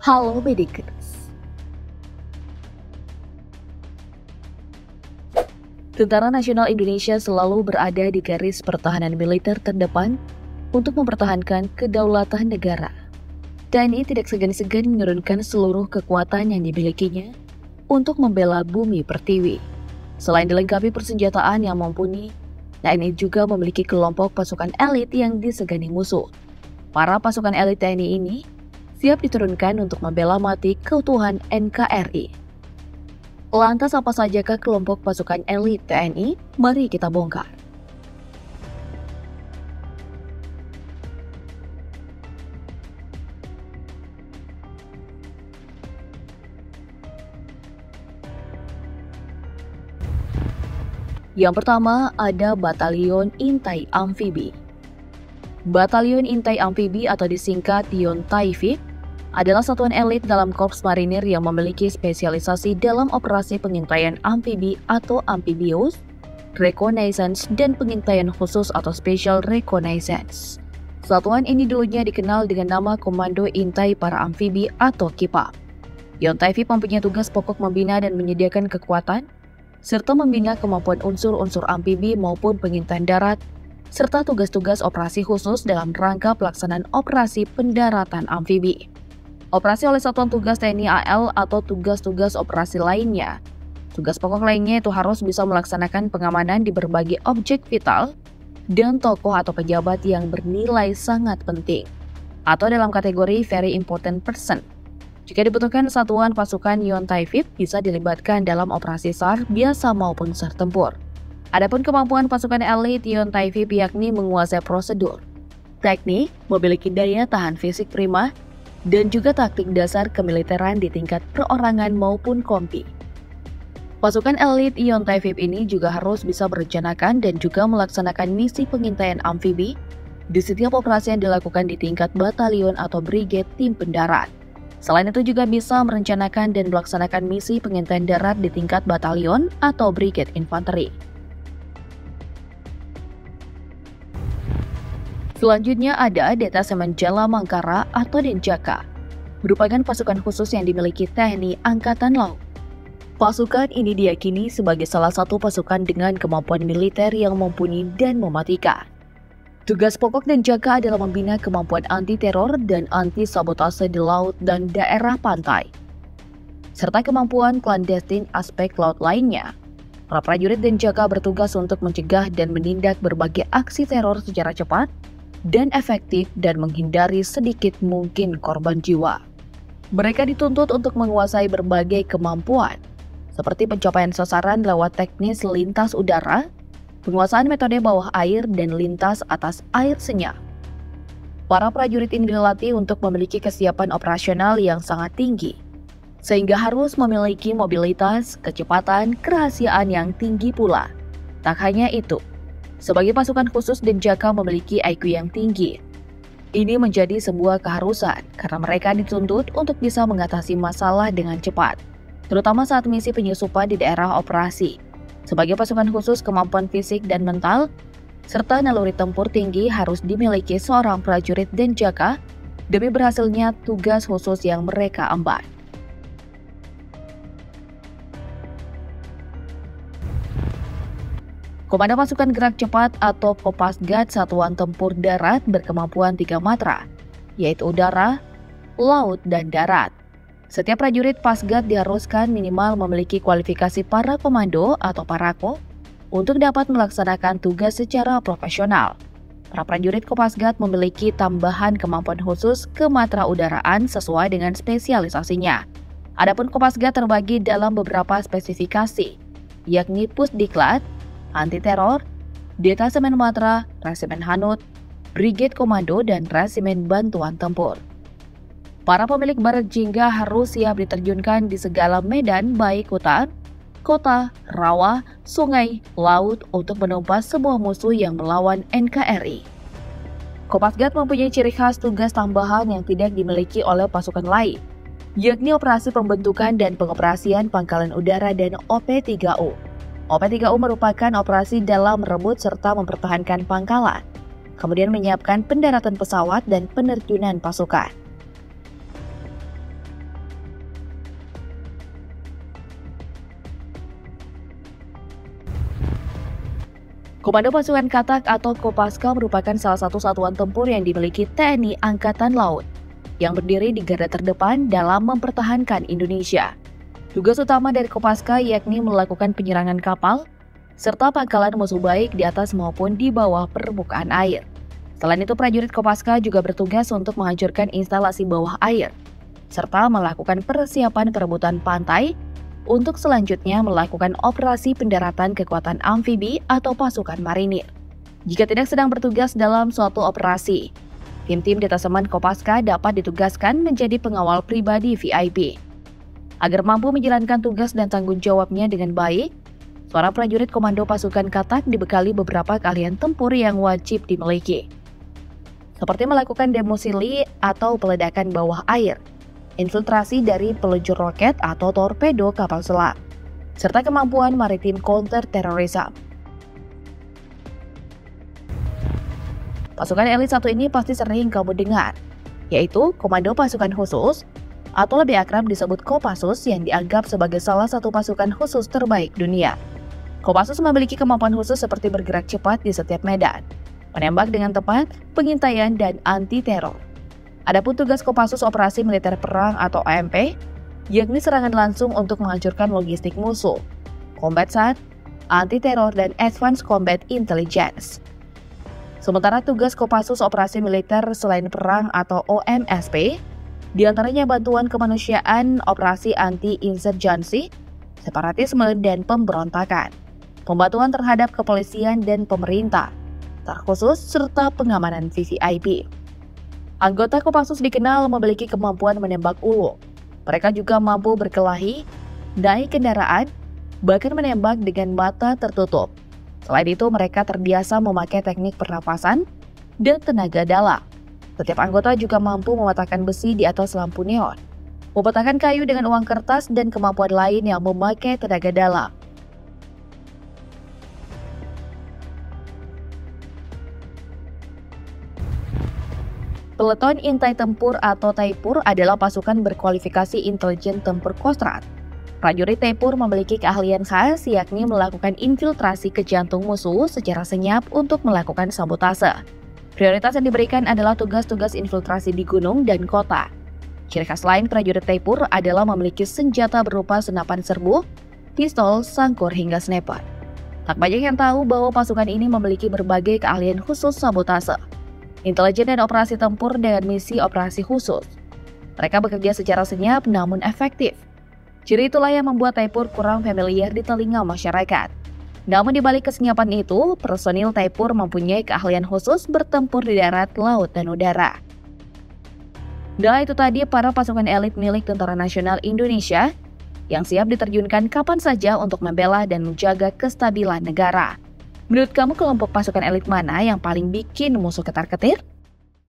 Halo Medikers. Tentara Nasional Indonesia selalu berada di garis pertahanan militer terdepan untuk mempertahankan kedaulatan negara. TNI tidak segan-segan menurunkan seluruh kekuatan yang dimilikinya untuk membela bumi pertiwi. Selain dilengkapi persenjataan yang mumpuni, TNI juga memiliki kelompok pasukan elit yang disegani musuh. Para pasukan elit TNI ini siap diturunkan untuk membela mati keutuhan NKRI. Lantas apa sajakah kelompok pasukan elit TNI? Mari kita bongkar. Yang pertama ada Batalion Intai Amfibi. Batalion Intai Amfibi atau disingkat Yontaifib adalah satuan elit dalam Korps Marinir yang memiliki spesialisasi dalam operasi pengintaian amfibi atau amphibious, reconnaissance, dan pengintaian khusus atau special reconnaissance. Satuan ini dulunya dikenal dengan nama Komando Intai Para Amfibi atau KIPA. Yontaifib mempunyai tugas pokok membina dan menyediakan kekuatan, serta membina kemampuan unsur-unsur amfibi maupun pengintaian darat, serta tugas-tugas operasi khusus dalam rangka pelaksanaan operasi pendaratan amfibi. Operasi oleh Satuan Tugas TNI AL atau tugas-tugas operasi lainnya. Tugas pokok lainnya itu harus bisa melaksanakan pengamanan di berbagai objek vital dan tokoh atau pejabat yang bernilai sangat penting, atau dalam kategori very important person. Jika dibutuhkan, satuan pasukan Yontaifib bisa dilibatkan dalam operasi SAR biasa maupun SAR tempur. Adapun kemampuan pasukan elit Yontaifib yakni menguasai prosedur, teknik, memiliki daya tahan fisik prima, dan juga taktik dasar kemiliteran di tingkat perorangan maupun kompi. Pasukan elit Yontaifib ini juga harus bisa merencanakan dan juga melaksanakan misi pengintaian amfibi di setiap operasi yang dilakukan di tingkat batalion atau brigade tim pendarat. Selain itu juga bisa merencanakan dan melaksanakan misi pengintaian darat di tingkat batalion atau brigade infanteri. Selanjutnya ada Detasemen Jala Mangkara atau Denjaka, merupakan pasukan khusus yang dimiliki TNI Angkatan Laut. Pasukan ini diyakini sebagai salah satu pasukan dengan kemampuan militer yang mumpuni dan mematikan. Tugas pokok Denjaka adalah membina kemampuan anti-teror dan anti-sabotase di laut dan daerah pantai, serta kemampuan clandestine aspek laut lainnya. Para prajurit Denjaka bertugas untuk mencegah dan menindak berbagai aksi teror secara cepat dan efektif dan menghindari sedikit mungkin korban jiwa. Mereka dituntut untuk menguasai berbagai kemampuan, seperti pencapaian sasaran lewat teknis lintas udara, penguasaan metode bawah air, dan lintas atas air senyap. Para prajurit ini dilatih untuk memiliki kesiapan operasional yang sangat tinggi, sehingga harus memiliki mobilitas, kecepatan, kerahasiaan yang tinggi pula. Tak hanya itu, sebagai pasukan khusus Denjaka memiliki IQ yang tinggi. Ini menjadi sebuah keharusan karena mereka dituntut untuk bisa mengatasi masalah dengan cepat, terutama saat misi penyusupan di daerah operasi. Sebagai pasukan khusus, kemampuan fisik dan mental, serta naluri tempur tinggi harus dimiliki seorang prajurit Denjaka demi berhasilnya tugas khusus yang mereka emban. Komando Pasukan Gerak Cepat atau Kopasgat Satuan Tempur Darat berkemampuan 3 matra, yaitu udara, laut, dan darat. Setiap prajurit Pasgat diharuskan minimal memiliki kualifikasi para komando atau parako untuk dapat melaksanakan tugas secara profesional. Para prajurit Kopasgat memiliki tambahan kemampuan khusus kematraudaraan sesuai dengan spesialisasinya. Adapun Kopasgat terbagi dalam beberapa spesifikasi, yakni Pusdiklat, Anti-Teror, Detasemen Matra, Resimen Hanut, Brigade Komando, dan Resimen Bantuan Tempur. Para pemilik baret jingga harus siap diterjunkan di segala medan baik hutan, kota, rawa, sungai, laut untuk menumpas semua musuh yang melawan NKRI. Kopasgat mempunyai ciri khas tugas tambahan yang tidak dimiliki oleh pasukan lain, yakni operasi pembentukan dan pengoperasian pangkalan udara dan OP3U. OP3U merupakan operasi dalam merebut serta mempertahankan pangkalan, kemudian menyiapkan pendaratan pesawat dan penerjunan pasukan. Komando Pasukan Katak atau Kopaska merupakan salah satu satuan tempur yang dimiliki TNI Angkatan Laut, yang berdiri di garda terdepan dalam mempertahankan Indonesia. Tugas utama dari Kopaska yakni melakukan penyerangan kapal, serta pangkalan musuh baik di atas maupun di bawah permukaan air. Selain itu, prajurit Kopaska juga bertugas untuk menghancurkan instalasi bawah air, serta melakukan persiapan perebutan pantai, untuk selanjutnya melakukan operasi pendaratan kekuatan amfibi atau pasukan marinir. Jika tidak sedang bertugas dalam suatu operasi, tim-tim detasemen Kopaska dapat ditugaskan menjadi pengawal pribadi VIP. Agar mampu menjalankan tugas dan tanggung jawabnya dengan baik, seorang prajurit komando pasukan Katak dibekali beberapa keahlian tempur yang wajib dimiliki, seperti melakukan demosili atau peledakan bawah air, infiltrasi dari peluncur roket atau torpedo kapal selam, serta kemampuan maritim counter-terrorism. Pasukan elit satu ini pasti sering kamu dengar, yaitu Komando Pasukan Khusus, atau lebih akrab disebut Kopassus, yang dianggap sebagai salah satu pasukan khusus terbaik dunia. Kopassus memiliki kemampuan khusus seperti bergerak cepat di setiap medan, menembak dengan tepat, pengintaian, dan anti-teror. Adapun tugas Kopassus Operasi Militer Perang atau OMP, yakni serangan langsung untuk menghancurkan logistik musuh, combat SAT, anti-teror, dan Advanced Combat Intelligence. Sementara tugas Kopassus Operasi Militer Selain Perang atau OMSP, diantaranya bantuan kemanusiaan, operasi anti-insurgensi, separatisme, dan pemberontakan, pembantuan terhadap kepolisian dan pemerintah, terkhusus, serta pengamanan VVIP. Anggota Kopassus dikenal memiliki kemampuan menembak ulu. Mereka juga mampu berkelahi, naik kendaraan, bahkan menembak dengan mata tertutup. Selain itu, mereka terbiasa memakai teknik pernapasan dan tenaga dalam. Setiap anggota juga mampu mematahkan besi di atas lampu neon, mematahkan kayu dengan uang kertas, dan kemampuan lain yang memakai tenaga dalam. Peleton Intai Tempur atau Taipur adalah pasukan berkualifikasi intelijen tempur Kostrad. Prajurit Taipur memiliki keahlian khas, yakni melakukan infiltrasi ke jantung musuh secara senyap untuk melakukan sabotase. Prioritas yang diberikan adalah tugas-tugas infiltrasi di gunung dan kota. Ciri khas lain prajurit Taipur adalah memiliki senjata berupa senapan serbu, pistol, sangkur, hingga sniper. Tak banyak yang tahu bahwa pasukan ini memiliki berbagai keahlian khusus sabotase, intelijen, dan operasi tempur dengan misi operasi khusus. Mereka bekerja secara senyap namun efektif. Ciri itulah yang membuat Taipur kurang familiar di telinga masyarakat. Namun di balik kesenyapan itu, personil Taipur mempunyai keahlian khusus bertempur di darat, laut, dan udara. Dan itu tadi para pasukan elit milik Tentara Nasional Indonesia yang siap diterjunkan kapan saja untuk membela dan menjaga kestabilan negara. Menurut kamu, kelompok pasukan elit mana yang paling bikin musuh ketar-ketir?